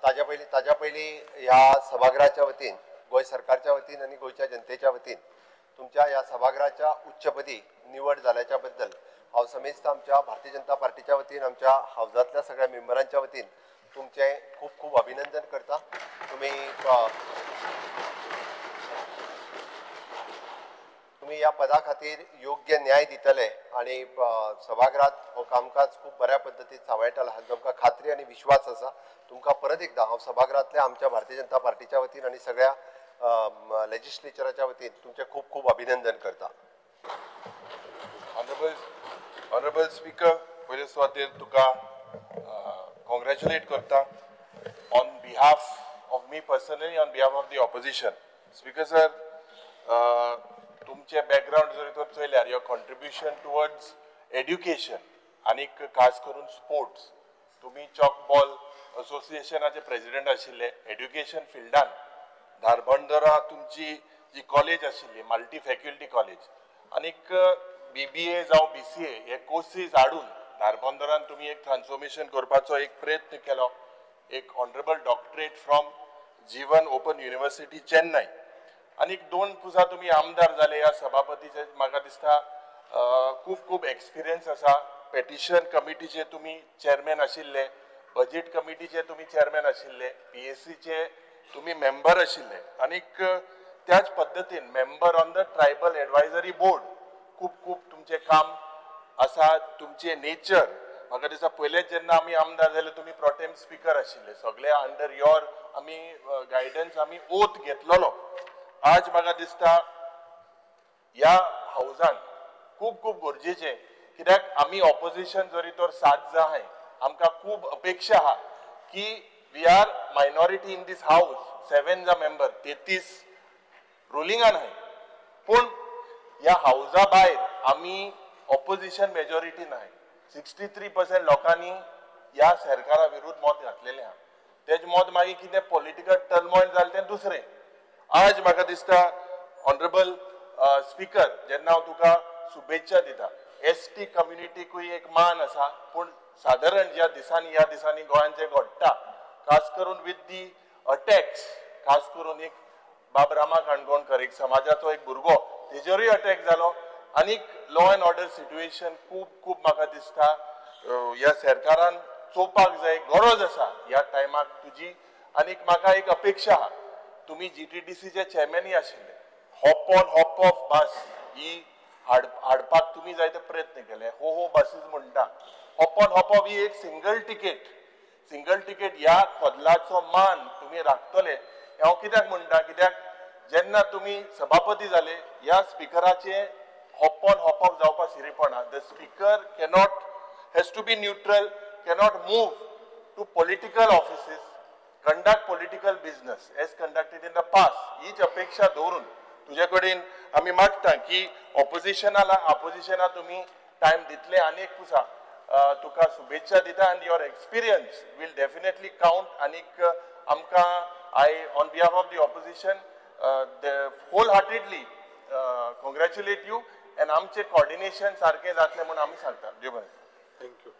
ताज्या पयली ह्या सभागृहाच्या वतीन गोय सरकारच्या वतीन आणि गोयच्या जनतेच्या वतीन तुमच्या ह्या सभागृहाच्या उच्चपदी निवड झाल्याच्या बद्दल हांव समेस्त आमच्या भारतीय जनता पार्टीच्या वतीन आमच्या हावजातल्या सगळ्या मेंबरांच्या वतीन तुमचे खूप खूप अभिनंदन करता। तुम्ही या पदा खातीर योग्य न्याय दितले आणि सभागृहात हो कामकाज खूप बऱ्या पद्धतीत सांबाळटला हाची आमकां खात्री आणि विश्वास आसा। तुमकां परत एकदा हांव सभागृहातल्या आमच्या भारतीय जनता पार्टीच्या वतीन आणि सगळ्या लेजिस्लेचराच्या वतीन तुमचे खूप खूप अभिनंदन करता। ऑनरेबल स्पीकर, पयले सुवातेर तुका कॉंग्रॅच्युलेट करता on behalf of me personally, on behalf of the opposition. Speaker sir, तुमचे बॅकग्राऊंड जरी तर चयल्यार युअर कॉन्ट्रिब्युशन टुवर्ड्स एड्युकेशन आणि खास करून स्पोर्ट्स, तुम्ही चॉकबॉल असोसिएशनाचे प्रेसिडेंट आशिल्ले एड्युकेशन फिल्डान। धारबंदरा तुमची जी कॉलेज आशिल्ली मल्टी फॅकल्टी कॉलेज आणि BBA जावं BCA हे कोर्सीस हाडून धारबंदरान तुम्ही एक ट्रान्सफॉर्मेशन करपाचो एक प्रयत्न केलो। एक honourable doctorate from Jeevan open university Chennai आणि 2 पुजा तुम्ही आमदार झाले। या सभापतीचे म्हाका दिसता खूप खूप एक्सपिरियन्स आसा। पेटिशन कमिटीचे तुम्ही चेअरमॅन आशिल्ले, बजेट कमिटीचे तुम्ही चेअरमॅन आशिल्ले, PSCचे तुम्ही मेंबर आशिल्ले आणि त्याच पद्धतीन member on the tribal advisory board. खूप खूप तुमचे काम आसा। तुमचे नेचर म्हाका दिसता पयलेच जेन्ना आमी आमदार जाले तुम्ही प्रोटेम स्पीकर आशिल्ले, सगळे अंडर युअर आमी गायडन्स आमी ओथ घेतलेलो। आज म्हाका दिसता या हाऊसान खूप खूप गरजेचे, कित्याक आमी ऑपोजिशन जरी तर 7 जा हाय, आमकां खूप अपेक्षा आहा की we are minority in these house, 7 जा मेंबर 33 रुलिंगान हाय, पूण या हाऊसा भायर आमी ऑपोजिशन मेजॉरिटीन हाय। 63% लोकांनी या सरकारा विरुद्ध मत घातलेले आहा। तेज मत मागीर कितें पॉलिटिकल टर्मोइल जालें तें दुसरें। आज म्हाका दिसता ऑनरेबल स्पीकर, जेन्ना हांव तुका शुभेच्छा दिता, ST कम्युनिटीकूय एक मान आसा, पूण साधारण ह्या दिसांनी गोंयांचे घडटा, खास करून विथ दी अटॅक्स, खास करून एक बाबरामा काणकोणकर एक समाजाचो एक भुरगो तेजेरूय अटॅक जालो आणि लॉ अँड ऑर्डर सिच्युएशन खूप खूप म्हाका दिसता ह्या सरकारान चोवपाक जाय, गरज आसा ह्या टायमाक तुजी। आणि म्हाका एक अपेक्षा आहा, तुम्ही GTDCचे चेअरमॅनय आशिल्ले, हॉप ऑन हॉप ऑफ बस ही हाडपाक तुम्ही जायते प्रयत्न केले। हो बसीस म्हणटा, हॉप ऑन हॉप ऑफ ही एक सिंगल तिकेट ह्या कदलाचो मान तुम्ही राखतले। हांव कित्याक म्हणटा, कित्याक जेन्ना तुम्ही सभापती जाले या स्पीकराचे हॉप ऑन हॉप ऑफ जावपा शिरीपणा। The speaker has to be neutral, cannot move to political offices, conduct political business as conducted in the past। हीच अपेक्षा धरून तुझ्या कडेन आम्ही मागता की ऑपोजिशना तुम्ही टाइम दितले आणि एक पुसा तुका शुभेच्छा दिता and your experience will definitely count। आणि आमकां I on behalf of the opposition wholeheartedly congratulate you and आमचे कोऑर्डिनेशन सारखे जातले म्हणून आम्ही सांगता। देव बरें। थँक्यू।